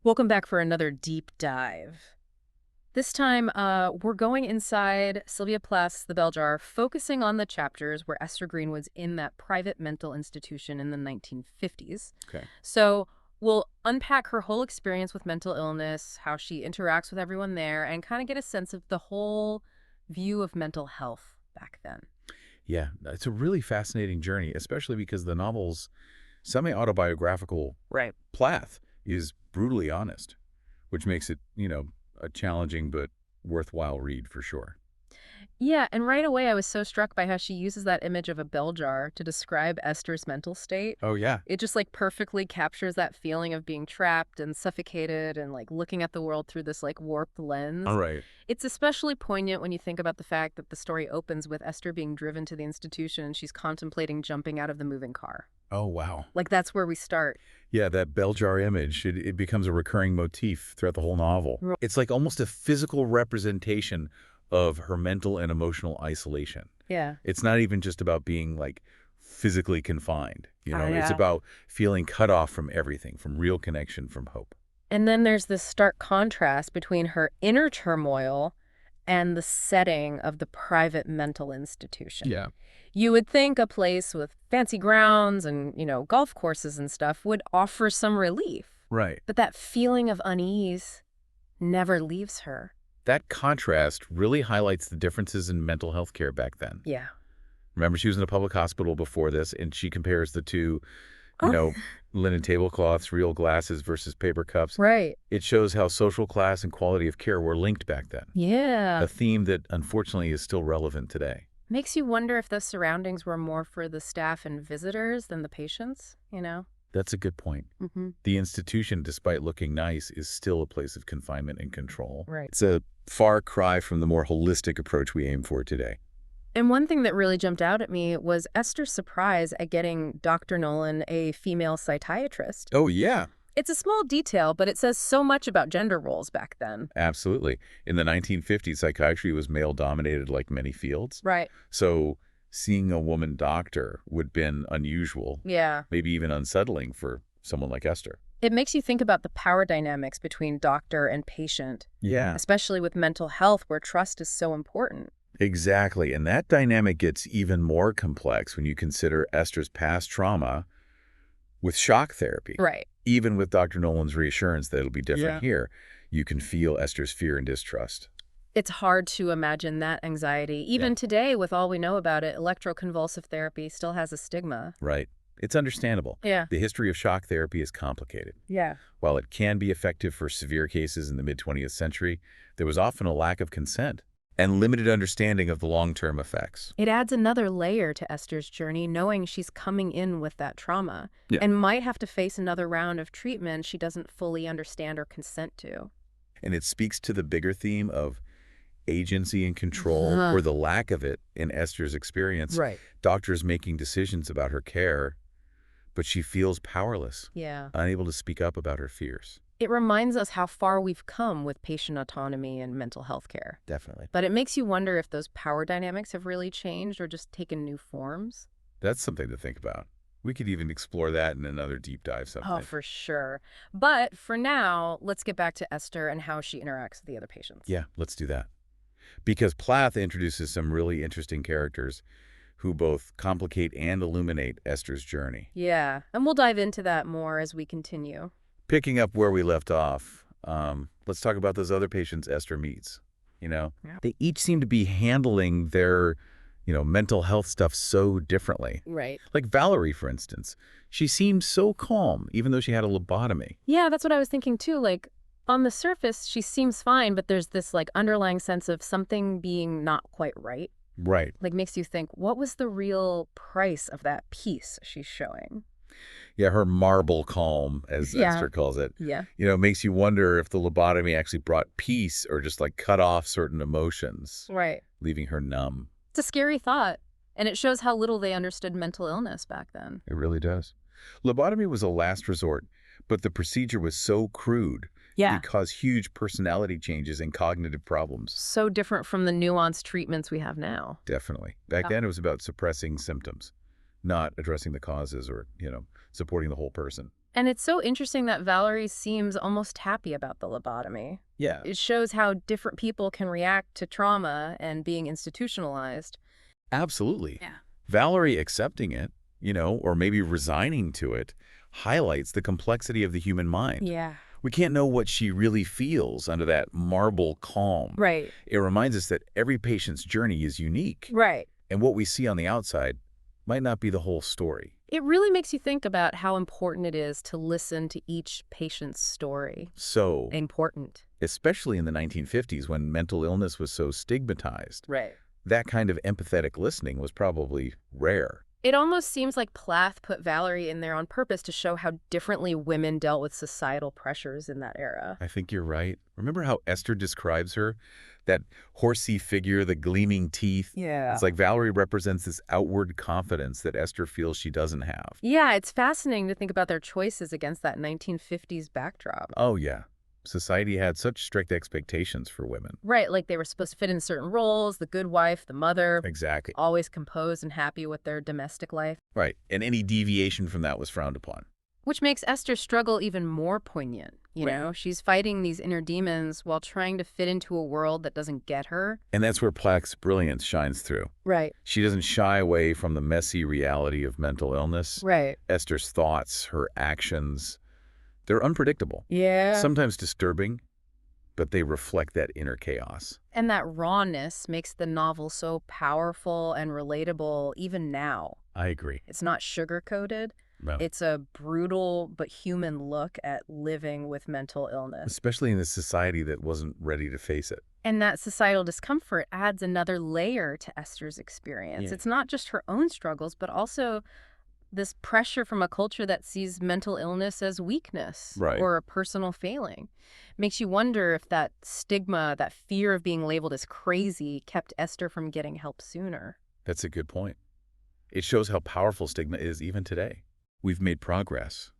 Welcome back for another deep dive. This time, we're going inside Sylvia Plath's The Bell Jar, focusing on the chapters where Esther Green was in that private mental institution in the 1950s. Okay. So we'll unpack her whole experience with mental illness, how she interacts with everyone there, and kind of get a sense of the whole view of mental health back then. Yeah, it's a really fascinating journey, especially because the novel's semi-autobiographical Right. Plath is brutally honest, which makes it, a challenging but worthwhile read for sure. Yeah, and right away I was so struck by how she uses that image of a bell jar to describe Esther's mental state. Oh, yeah. It just like perfectly captures that feeling of being trapped and suffocated and like looking at the world through this like warped All lens. right. It's especially poignant when you think about the fact that the story opens with Esther being driven to the institution and she's contemplating jumping out of the moving car. Oh, wow. Like that's where we start. Yeah, that bell jar image, it becomes a recurring motif throughout the whole novel. Ro- It's like almost a physical representation of her mental and emotional isolation. Yeah. It's not even just about being like physically confined, it's Yeah. about feeling cut off from everything, from real connection, from hope. And then there's this stark contrast between her inner turmoil and the setting of the private mental institution. Yeah. You would think a place with fancy grounds and, golf courses and stuff would offer some relief. Right. But that feeling of unease never leaves her. That contrast really highlights the differences in mental health care back then. Yeah. Remember, she was in a public hospital before this, and she compares the two, you Oh, know, linen tablecloths, real glasses versus paper cups. right. It shows how social class and quality of care were linked back then, Yeah. a theme that unfortunately is still relevant today. Makes you wonder if the surroundings were more for the staff and visitors than the patients? That's a good point. Mm-hmm. The institution, despite looking nice, is still a place of confinement and control. Right. It's a far cry from the more holistic approach we aim for today. And one thing that really jumped out at me was Esther's surprise at getting Dr. Nolan a female psychiatrist. Oh, yeah. It's a small detail, but it says so much about gender roles back then. Absolutely. In the 1950s, psychiatry was male-dominated like many fields. Right. So seeing a woman doctor would have been unusual, Yeah. maybe even unsettling for someone like Esther. It makes you think about the power dynamics between doctor and patient, Yeah, especially with mental health where trust is so important. exactly. And that dynamic gets even more complex when you consider Esther's past trauma with shock therapy. Right. Even with Dr. Nolan's reassurance that it'll be different Yeah. here, you can feel Esther's fear and distrust. It's hard to imagine that anxiety. Even Yeah. today, with all we know about it, electroconvulsive therapy still has a stigma. Right. It's understandable. Yeah. The history of shock therapy is complicated. Yeah. While it can be effective for severe cases in the mid-20th century, there was often a lack of consent and limited understanding of the long-term effects. It adds another layer to Esther's journey, knowing she's coming in with that trauma Yeah. and might have to face another round of treatment she doesn't fully understand or consent to. And it speaks to the bigger theme of agency and control, Uh-huh. or the lack of it in Esther's experience. Right. Doctors making decisions about her care, but she feels powerless, Yeah. unable to speak up about her fears. It reminds us how far we've come with patient autonomy and mental health care. Definitely. But it makes you wonder if those power dynamics have really changed or just taken new forms. That's something to think about. We could even explore that in another deep dive Oh, sometime. for sure. But for now, let's get back to Esther and how she interacts with the other patients. Yeah, let's do that. Because Plath introduces some really interesting characters who both complicate and illuminate Esther's journey. Yeah, and we'll dive into that more as we continue. Picking up where we left off, let's talk about those other patients Esther meets. Yeah. They each seem to be handling their, mental health stuff so differently. Right. Like Valerie, for instance. She seemed so calm, even though she had a lobotomy. Yeah, that's what I was thinking too. Like, on the surface, she seems fine, but there's this like underlying sense of something being not quite right. Right. Like, makes you think, what was the real price of that peace she's showing? Yeah, her marble calm, as Yeah. Esther calls it. Yeah. Makes you wonder if the lobotomy actually brought peace or just like cut off certain emotions, Right. leaving her numb. It's a scary thought, and it shows how little they understood mental illness back then. It really does. Lobotomy was a last resort, but the procedure was so crude. It caused huge personality changes and cognitive problems. So different from the nuanced treatments we have now. Definitely. Back then, it was about suppressing symptoms, not addressing the causes or, supporting the whole person. And it's so interesting that Valerie seems almost happy about the lobotomy. Yeah, It shows how different people can react to trauma and being institutionalized. absolutely. Yeah. Valerie accepting it, or maybe resigning to it, highlights the complexity of the human mind. Yeah. We can't know what she really feels under that marble calm. Right. It reminds us that every patient's journey is unique, Right. and what we see on the outside might not be the whole story. It really makes you think about how important it is to listen to each patient's story. So, Important. especially in the 1950s when mental illness was so stigmatized, Right. that kind of empathetic listening was probably rare. It almost seems like Plath put Valerie in there on purpose to show how differently women dealt with societal pressures in that era. I think you're right. Remember how Esther describes her? That horsey figure, the gleaming teeth. Yeah. It's like Valerie represents this outward confidence that Esther feels she doesn't have. Yeah, it's fascinating to think about their choices against that 1950s backdrop. Oh, yeah. Society had such strict expectations for women. Right, like they were supposed to fit in certain roles, the good wife, the mother, Exactly. always composed and happy with their domestic life. Right. And any deviation from that was frowned upon. Which makes Esther's struggle even more poignant. She's fighting these inner demons while trying to fit into a world that doesn't get her. And that's where Plack's brilliance shines through. Right. She doesn't shy away from the messy reality of mental illness. Right. Esther's thoughts, her actions, they're unpredictable. Yeah. Sometimes disturbing, but they reflect that inner chaos. And that rawness makes the novel so powerful and relatable even now. I agree. It's not sugar-coated. No. It's a brutal but human look at living with mental illness. Especially in a society that wasn't ready to face it. And that societal discomfort adds another layer to Esther's experience. Yeah. It's not just her own struggles, but also this pressure from a culture that sees mental illness as weakness Right. or a personal failing. Makes you wonder if that stigma, that fear of being labeled as crazy, kept Esther from getting help sooner. That's a good point. It shows how powerful stigma is even today. We've made progress,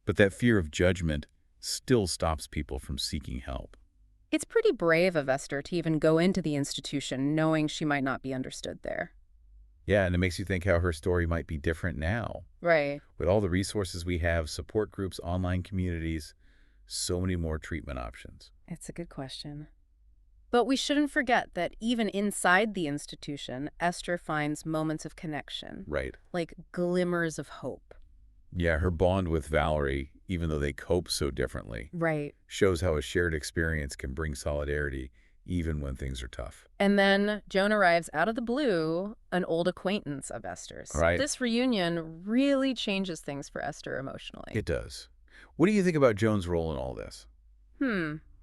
but that fear of judgment still stops people from seeking help. It's pretty brave of Esther to even go into the institution knowing she might not be understood there. Yeah, and it makes you think how her story might be different now. Right. With all the resources we have, support groups, online communities, so many more treatment options. It's a good question. But we shouldn't forget that even inside the institution, Esther finds moments of connection, Right. like glimmers of hope. Yeah, her bond with Valerie, even though they cope so differently, Right. shows how a shared experience can bring solidarity even when things are tough. And then Joan arrives out of the blue, an old acquaintance of Esther's. Right. This reunion really changes things for Esther emotionally. It does. What do you think about Joan's role in all this?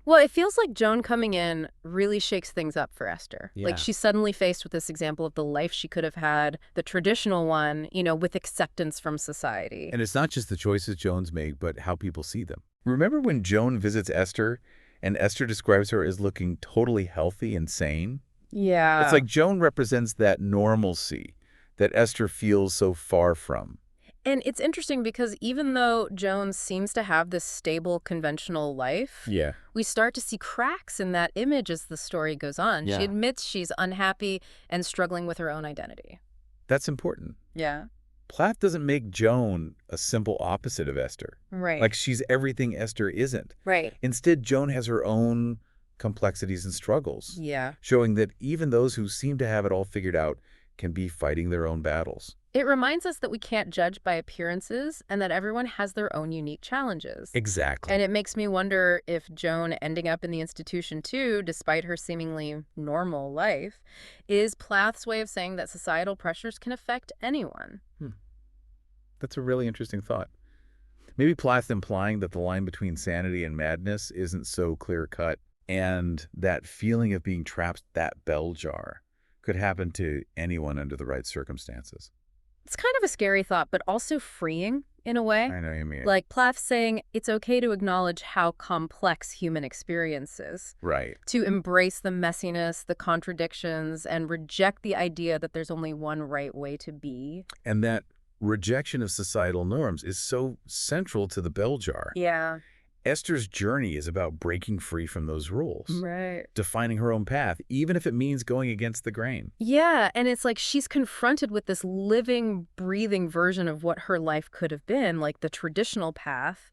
Well, it feels like Joan coming in really shakes things up for Esther. Yeah. Like she's suddenly faced with this example of the life she could have had, the traditional one, with acceptance from society. And it's not just the choices Joan's make, but how people see them. Remember when Joan visits Esther, and Esther describes her as looking totally healthy and sane? Yeah. It's like Joan represents that normalcy that Esther feels so far from. And it's interesting because even though Joan seems to have this stable, conventional life, Yeah. we start to see cracks in that image as the story goes on. Yeah. She admits she's unhappy and struggling with her own identity. That's important. Yeah. Plath doesn't make Joan a simple opposite of Esther. Right. Like she's everything Esther isn't. Right. Instead, Joan has her own complexities and struggles, Yeah. showing that even those who seem to have it all figured out can be fighting their own battles. It reminds us that we can't judge by appearances and that everyone has their own unique challenges. Exactly. And it makes me wonder if Joan ending up in the institution too, despite her seemingly normal life, is Plath's way of saying that societal pressures can affect anyone. That's a really interesting thought. Maybe Plath implying that the line between sanity and madness isn't so clear-cut, and that feeling of being trapped that bell jar could happen to anyone under the right circumstances. It's kind of a scary thought, but also freeing in a way. I know what you mean. Like Plath saying it's okay to acknowledge how complex human experience is, Right. to embrace the messiness, the contradictions, and reject the idea that there's only one right way to be. And that rejection of societal norms is so central to the bell jar. Yeah. Esther's journey is about breaking free from those rules, Right. defining her own path, even if it means going against the grain. Yeah, and it's like she's confronted with this living, breathing version of what her life could have been, like the traditional path,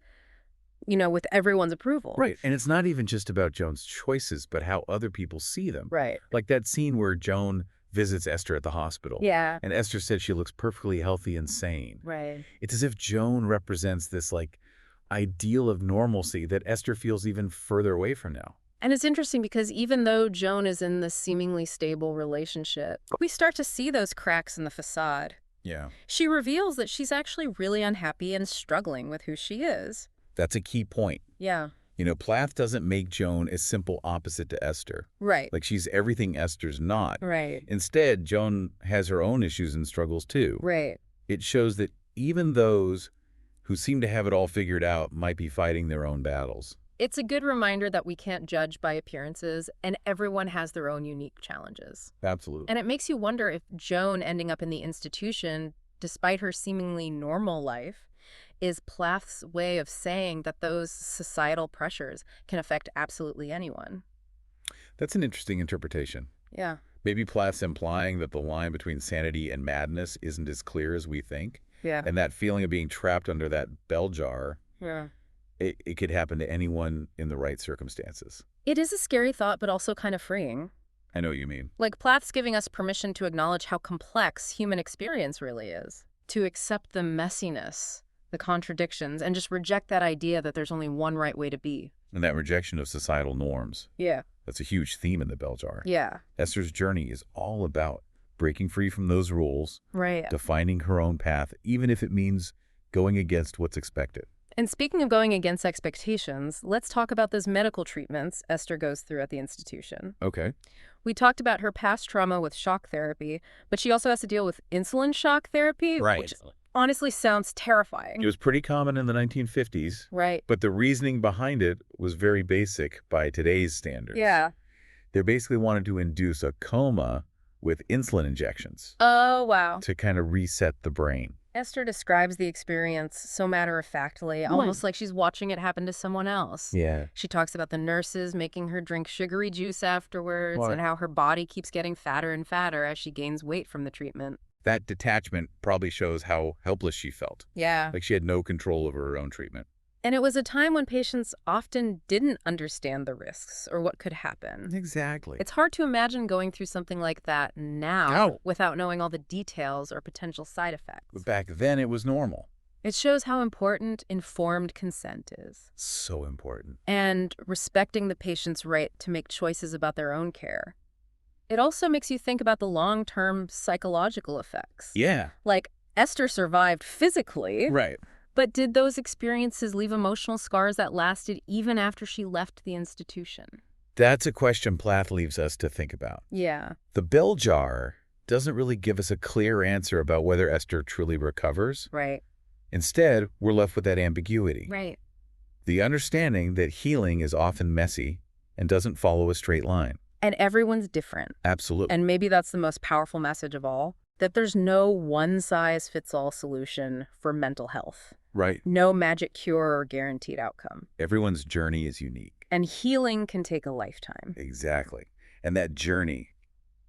with everyone's approval. Right. And it's not even just about Joan's choices, but how other people see them. Right. Like that scene where Joan visits Esther at the hospital. Yeah. And Esther said she looks perfectly healthy and sane. Right. It's as if Joan represents this ideal of normalcy that Esther feels even further away from now. And it's interesting because even though Joan is in this seemingly stable relationship, we start to see those cracks in the facade. Yeah. She reveals that she's actually really unhappy and struggling with who she is. That's a key point. Yeah. Plath doesn't make Joan a simple opposite to Esther. Right. Like she's everything Esther's not. Right. Instead, Joan has her own issues and struggles too. Right. It shows that even those who seem to have it all figured out might be fighting their own battles. It's a good reminder that we can't judge by appearances, and everyone has their own unique challenges. Absolutely. And it makes you wonder if Joan ending up in the institution, despite her seemingly normal life, is Plath's way of saying that those societal pressures can affect absolutely anyone. That's an interesting interpretation. Yeah. Maybe Plath's implying that the line between sanity and madness isn't as clear as we think. Yeah. And that feeling of being trapped under that bell jar, Yeah. it could happen to anyone in the right circumstances. It is a scary thought, but also kind of freeing. I know what you mean. Like Plath's giving us permission to acknowledge how complex human experience really is, to accept the messiness, the contradictions, and just reject that idea that there's only one right way to be. And that rejection of societal norms. Yeah. That's a huge theme in the bell jar. Yeah. Esther's journey is all about breaking free from those rules, Right. defining her own path, even if it means going against what's expected. And speaking of going against expectations, let's talk about those medical treatments Esther goes through at the institution. Okay. We talked about her past trauma with shock therapy, but she also has to deal with insulin shock therapy, which honestly sounds terrifying. It was pretty common in the 1950s, Right. but the reasoning behind it was very basic by today's standards. Yeah. They basically wanted to induce a coma with insulin injections Oh, wow. to kind of reset the brain. Esther describes the experience so matter-of-factly, almost like she's watching it happen to someone else. Yeah. She talks about the nurses making her drink sugary juice afterwards What? and how her body keeps getting fatter and fatter as she gains weight from the treatment. That detachment probably shows how helpless she felt. Yeah. Like she had no control over her own treatment. And it was a time when patients often didn't understand the risks or what could happen. Exactly. It's hard to imagine going through something like that now without knowing all the details or potential side effects. But back then it was normal. It shows how important informed consent is. So important. And respecting the patient's right to make choices about their own care. It also makes you think about the long-term psychological effects. Yeah. Like, Esther survived physically, Right. but did those experiences leave emotional scars that lasted even after she left the institution? That's a question Plath leaves us to think about. Yeah. The bell jar doesn't really give us a clear answer about whether Esther truly recovers. Right. Instead, we're left with that ambiguity. Right. The understanding that healing is often messy and doesn't follow a straight line. And everyone's different. Absolutely. And maybe that's the most powerful message of all, that there's no one-size-fits-all solution for mental health. Right. No magic cure or guaranteed outcome. Everyone's journey is unique. And healing can take a lifetime. Exactly. And that journey,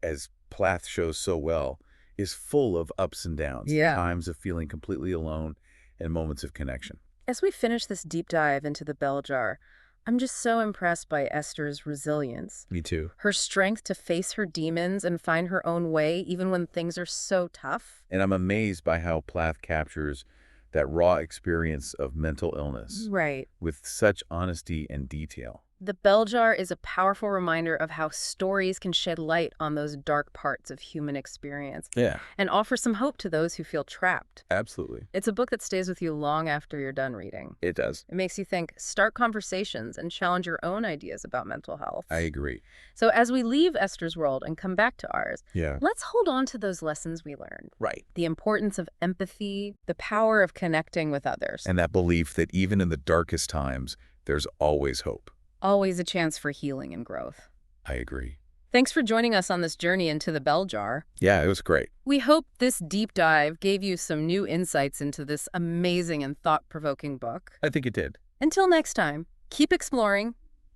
as Plath shows so well, is full of ups and downs. Yeah. Times of feeling completely alone and moments of connection. As we finish this deep dive into the bell jar, I'm just so impressed by Esther's resilience. Me too. Her strength to face her demons and find her own way even when things are so tough. And I'm amazed by how Plath captures that raw experience of mental illness Right. with such honesty and detail. The bell jar is a powerful reminder of how stories can shed light on those dark parts of human experience Yeah, and offer some hope to those who feel trapped. absolutely. It's a book that stays with you long after you're done reading. It does. It makes you think, start conversations, and challenge your own ideas about mental health. I agree. So as we leave Esther's world and come back to ours, Yeah. let's hold on to those lessons we learned. Right. The importance of empathy, the power of connecting with others. And that belief that even in the darkest times, there's always hope. Always a chance for healing and growth. I agree. Thanks for joining us on this journey into the bell jar. Yeah, it was great. We hope this deep dive gave you some new insights into this amazing and thought-provoking book. I think it did. Until next time. Keep exploring,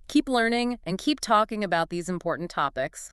keep learning, and keep talking about these important topics.